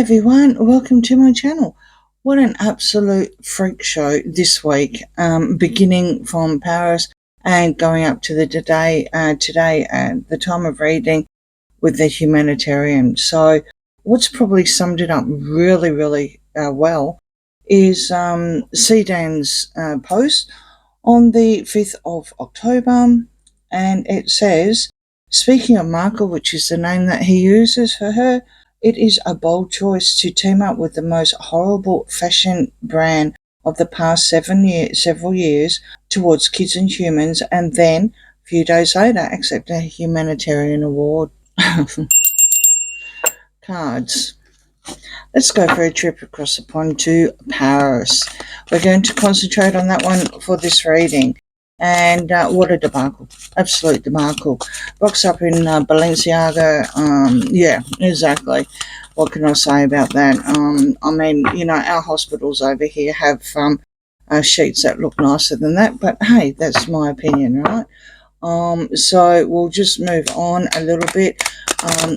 everyone, welcome to my channel. What an absolute freak show this week, beginning from Paris and going up to the today at the time of reading with the humanitarian. So what's probably summed it up really well is Dan's post on the 5th of October, and it says, speaking of Markle, which is the name that he uses for her, it is a bold choice to team up with the most horrible fashion brand of the past several years towards kids and humans, and then a few days later accept a humanitarian award. Cards. Let's go for a trip across the pond to Paris. We're going to concentrate on that one for this reading. And what a debacle. Absolute debacle. Box up in Balenciaga. Yeah, exactly. What can I say about that? I mean, you know, our hospitals over here have sheets that look nicer than that. But hey, that's my opinion, right? So we'll just move on a little bit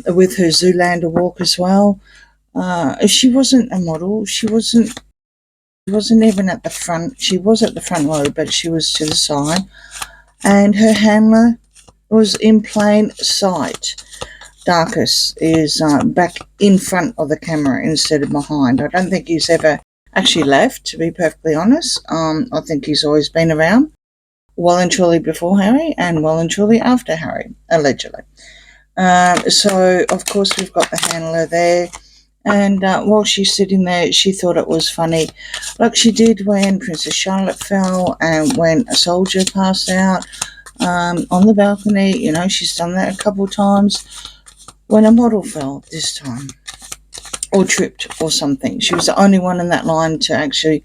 with her Zoolander walk as well. She wasn't a model. She wasn't even at the front. She was at the front row, but she was to the side. And her handler was in plain sight. Darkus is back in front of the camera instead of behind. I don't think he's ever actually left, to be perfectly honest. I think he's always been around. Well and truly before Harry and well and truly after Harry, allegedly. So, of course, we've got the handler there. And while she's sitting there, she thought it was funny, like she did when Princess Charlotte fell and when a soldier passed out on the balcony. You know, she's done that a couple of times. When a model fell this time, or tripped or something. She was the only one in that line to actually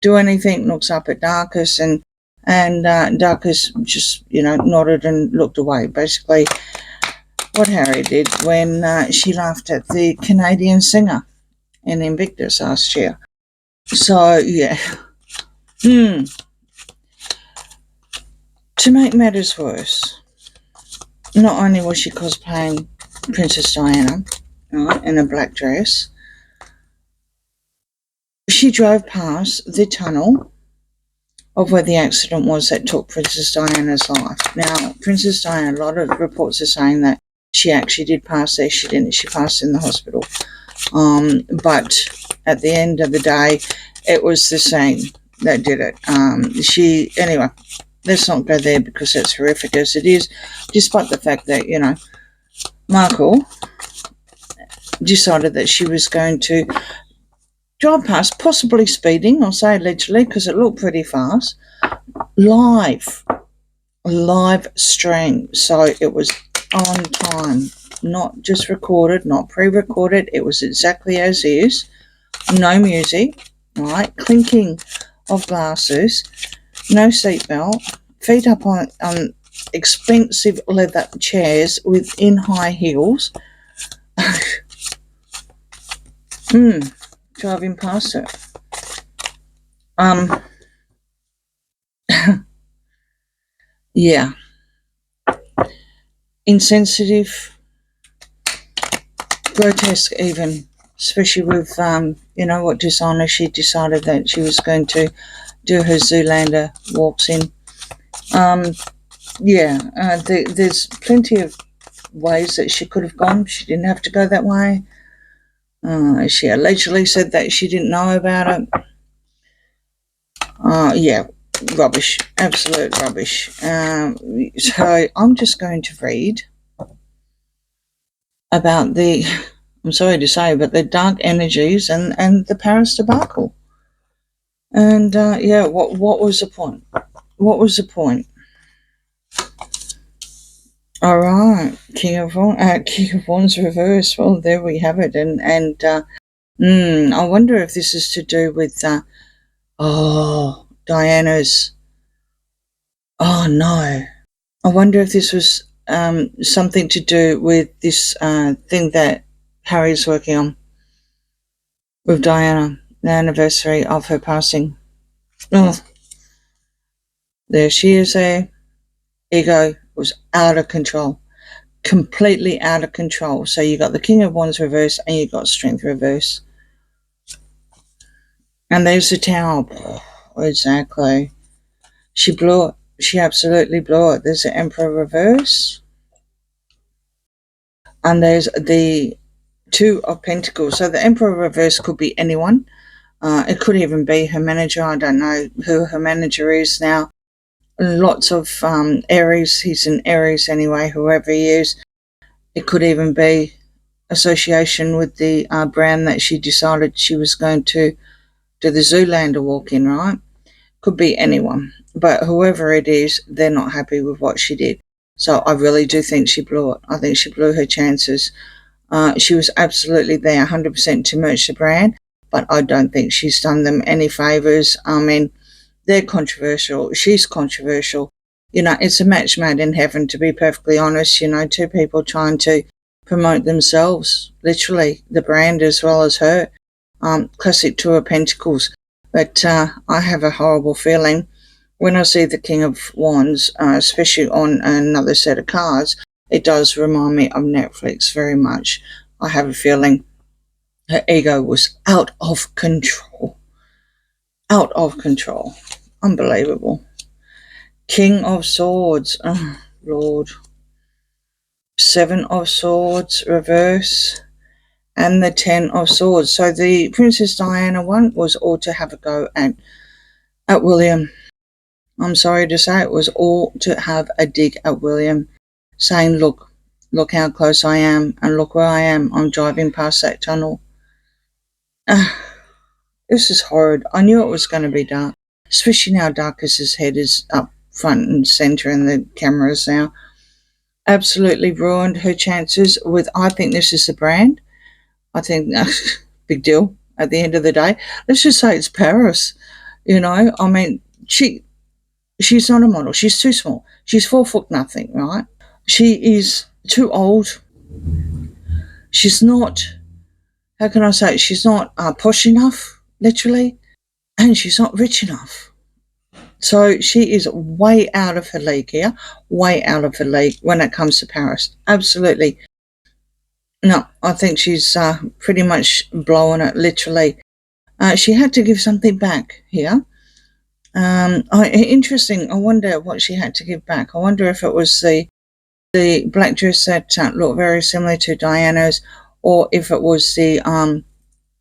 do anything. Looks up at Darkus, and Darkus just, you know, nodded and looked away. Basically, what Harry did when she laughed at the Canadian singer in Invictus last year. So, yeah. To make matters worse, not only was she cosplaying Princess Diana in a black dress, she drove past the tunnel of where the accident was that took Princess Diana's life. Now, Princess Diana, a lot of reports are saying that she actually did pass there. She didn't. She passed in the hospital. But at the end of the day, it was the same that did it. Anyway, let's not go there because it's horrific as it is, despite the fact that, you know, Markle decided that she was going to drive past, possibly speeding, I'll say allegedly, because it looked pretty fast, live stream. So it was on time, not just recorded, not pre-recorded. It was exactly as is. No music, right? Clinking of glasses, no seatbelt, feet up on expensive leather chairs within high heels. Driving past it. Yeah. Insensitive, grotesque even, especially with, you know, what designer she decided that she was going to do her Zoolander walks in. There's plenty of ways that she could have gone. She didn't have to go that way. She allegedly said that she didn't know about it. Yeah, rubbish, absolute rubbish. So I'm just going to read about the, I'm sorry to say, but the dark energies and the Paris debacle. And what was the point? What was the point? All right, King of Wands reverse. Well, there we have it. And I wonder if this is to do with Diana's. Oh no, I wonder if this was something to do with this thing that Harry's working on with Diana, the anniversary of her passing. Oh, there she is there. Ego was out of control. completely out of control. So you got the King of Wands reverse and you got Strength reverse. And there's the Tower. Exactly. She blew it. She absolutely blew it. There's the Emperor reverse. And there's the Two of Pentacles. So the Emperor reverse could be anyone. It could even be her manager. I don't know who her manager is now. Lots of Aries. He's an Aries anyway, whoever he is. It could even be association with the brand that she decided she was going to do the Zoolander walk in, right? Could be anyone. But whoever it is, they're not happy with what she did. So I really do think she blew it. I think she blew her chances. She was absolutely there 100% to merge the brand, but I don't think she's done them any favours. I mean, they're controversial. She's controversial. You know, it's a match made in heaven, to be perfectly honest. You know, two people trying to promote themselves, literally, the brand as well as her. Classic Two of Pentacles. But I have a horrible feeling when I see the King of Wands, especially on another set of cards. It does remind me of Netflix very much. I have a feeling her ego was out of control. Out of control. Unbelievable. King of Swords. Oh, Lord. Seven of Swords, reverse. And the Ten of Swords. So the Princess Diana one was all to have a go at William. I'm sorry to say, it was all to have a dig at William, saying, look how close I am, and look where I am. I'm driving past that tunnel. This is horrid. I knew it was going to be dark, especially now Darkus's head is up front and centre in the cameras now. Absolutely ruined her chances with, I think this is the brand. I think, big deal at the end of the day. Let's just say it's Paris. You know, I mean, she's not a model. She's too small. She's 4 foot nothing, right? She is too old. She's not, how can I say it? She's not posh enough, literally, and she's not rich enough. So she is way out of her league here, way out of her league when it comes to Paris. Absolutely. No, I think she's pretty much blowing it, literally. She had to give something back here. Interesting. I wonder what she had to give back. I wonder if it was the black dress that looked very similar to Diana's, or if it was the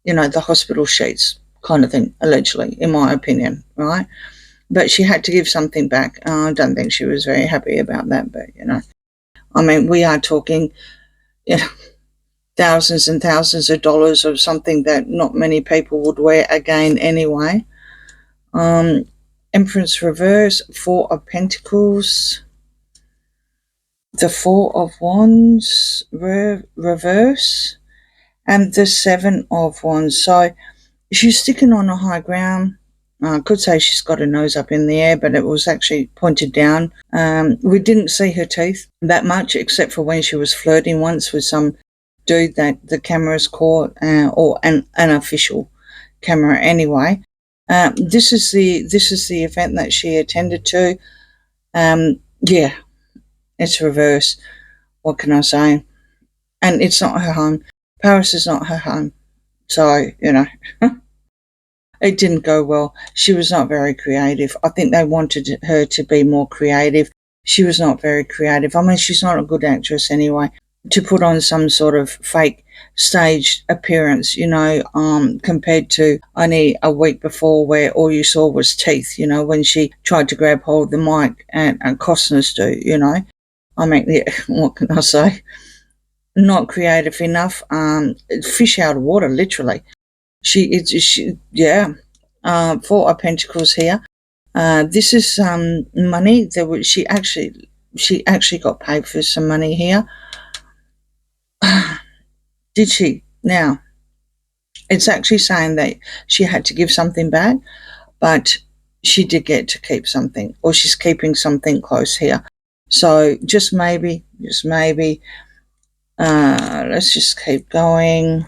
the hospital sheets kind of thing, allegedly, in my opinion, right? But she had to give something back. I don't think she was very happy about that, but I mean, we are talking, thousands and thousands of dollars of something that not many people would wear again anyway. Empress reverse, Four of Pentacles, the Four of Wands reverse, and the Seven of Wands. So she's sticking on a high ground. I could say she's got her nose up in the air, but it was actually pointed down. We didn't see her teeth that much, except for when she was flirting once with some dude that the cameras caught, or an official camera anyway. This is the event that she attended to. Yeah, it's reverse. What can I say? And it's not her home. Paris is not her home. So, it didn't go well. She was not very creative. I think they wanted her to be more creative. She was not very creative. I mean, she's not a good actress anyway. To put on some sort of fake stage appearance, compared to only a week before where all you saw was teeth, when she tried to grab hold of the mic and Costner's do, I mean, yeah, what can I say? Not creative enough. Fish out of water, literally. Four of Pentacles here. This is money. She actually got paid for some money here. Did she? Now, it's actually saying that she had to give something back, but she did get to keep something, or she's keeping something close here. So just maybe, let's just keep going.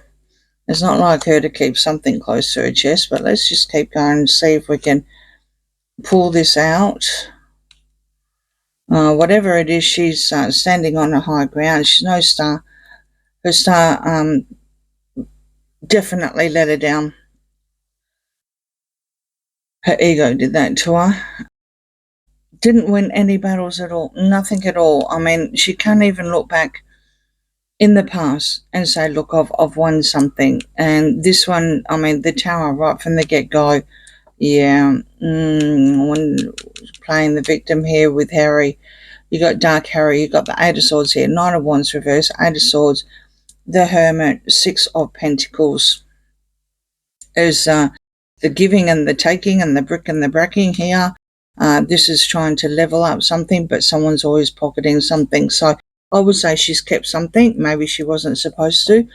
It's not like her to keep something close to her chest, but let's just keep going and see if we can pull this out. Whatever it is, she's standing on a high ground. She's no star. Her star definitely let her down. Her ego did that to her. Didn't win any battles at all. Nothing at all. I mean, she can't even look back in the past and say, look, I've won something. And this one, I mean, the Tower right from the get-go, yeah, when playing the victim here with Harry, you got Dark Harry, you got the Eight of Swords here, Knight of Wands reverse, Eight of Swords, the Hermit, Six of Pentacles. There's the giving and the taking and the brick and the bracking here. This is trying to level up something, but someone's always pocketing something. So I would say she's kept something. Maybe she wasn't supposed to,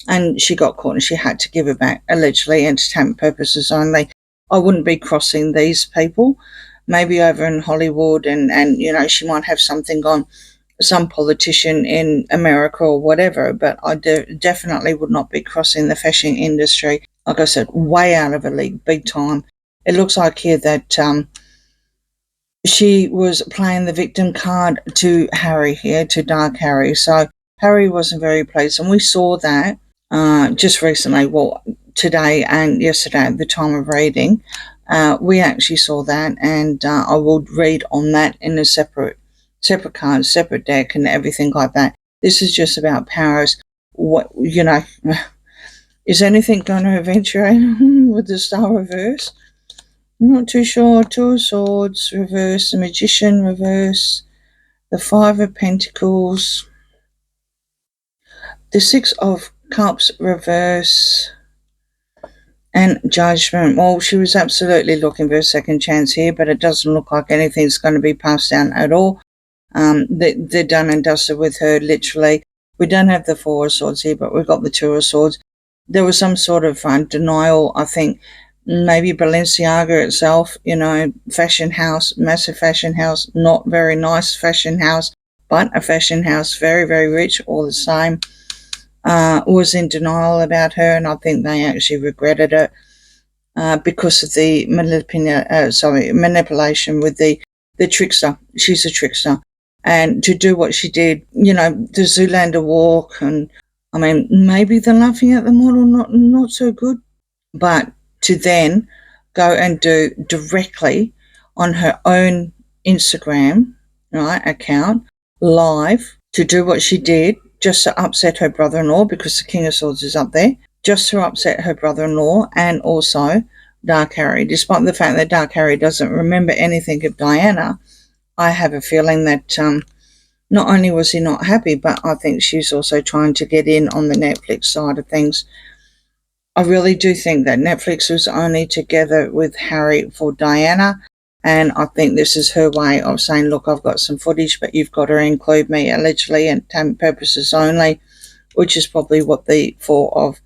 and she got caught and she had to give it back, allegedly, entertainment purposes only. I wouldn't be crossing these people. Maybe over in Hollywood, and you know, she might have something on some politician in America or whatever, but I definitely would not be crossing the fashion industry. Like I said, way out of a league, big time. It looks like here that she was playing the victim card to Harry here, to Dark Harry. So Harry wasn't very pleased, and we saw that just recently, well, today and yesterday at the time of reading. We actually saw that, and I will read on that in a separate card, separate deck, and everything like that. This is just about powers. What, you know, is anything going to eventuate with the Star reverse? I'm not too sure. Two of Swords reverse, the Magician reverse, the Five of Pentacles, the Six of Cups reverse, and Judgment. Well, she was absolutely looking for a second chance here, but it doesn't look like anything's going to be passed down at all. They're done and dusted with her, literally. We don't have the Four of Swords here, but we've got the Two of Swords. There was some sort of denial, I think. Maybe Balenciaga itself, you know, fashion house, massive fashion house, not very nice fashion house, but a fashion house, very, very rich, all the same, was in denial about her, and I think they actually regretted it because of the manipulation with the trickster. She's a trickster. And to do what she did, you know, the Zoolander walk, and I mean, maybe the laughing at the model, not so good, but to then go and do directly on her own Instagram, right, account, live, to do what she did, just to upset her brother-in-law, because the King of Swords is up there, just to upset her brother-in-law, and also Dark Harry. Despite the fact that Dark Harry doesn't remember anything of Diana, I have a feeling that not only was he not happy, but I think she's also trying to get in on the Netflix side of things. I really do think that Netflix was only together with Harry for Diana, and I think this is her way of saying, look, I've got some footage, but you've got to include me, allegedly, and entertainment purposes only, which is probably what the Four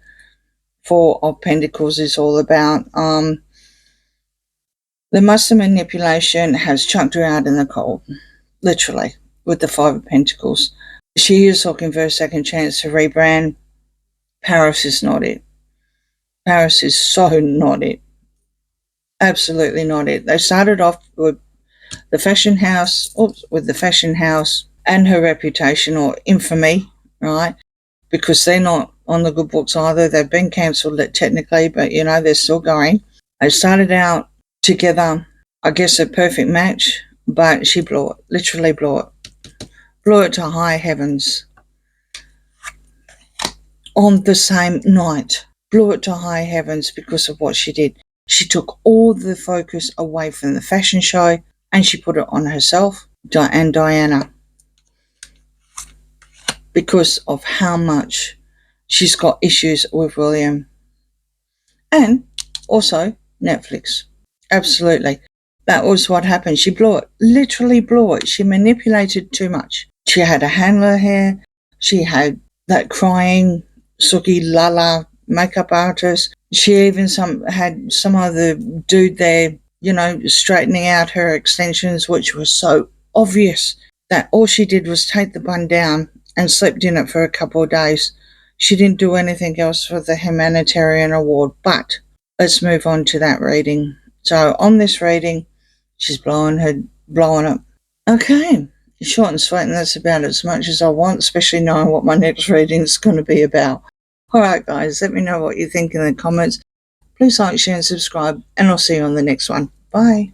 of Pentacles is all about. The master manipulation has chucked her out in the cold, literally, with the Five of Pentacles. She is looking for a second chance to rebrand. Paris is not it. Paris is so not it. Absolutely not it. They started off with the fashion house, and her reputation or infamy, right? Because they're not on the good books either. They've been cancelled technically, but you know, they're still going. They started out together, I guess a perfect match, but she blew it, literally blew it. Blew it to high heavens on the same night. Blew it to high heavens because of what she did. She took all the focus away from the fashion show and she put it on herself and Diana, because of how much she's got issues with William. And also Netflix. Absolutely. That was what happened. She blew it. Literally blew it. She manipulated too much. She had a handler here. She had that crying Suki Lala makeup artist. She even had some other dude there, you know, straightening out her extensions, which was so obvious that all she did was take the bun down and slept in it for a couple of days. She didn't do anything else for the humanitarian award. But let's move on to that reading. So on this reading, she's blowing it. Okay, short and sweet, and that's about as much as I want, especially knowing what my next reading is going to be about. Alright guys, let me know what you think in the comments. Please like, share and subscribe, and I'll see you on the next one. Bye.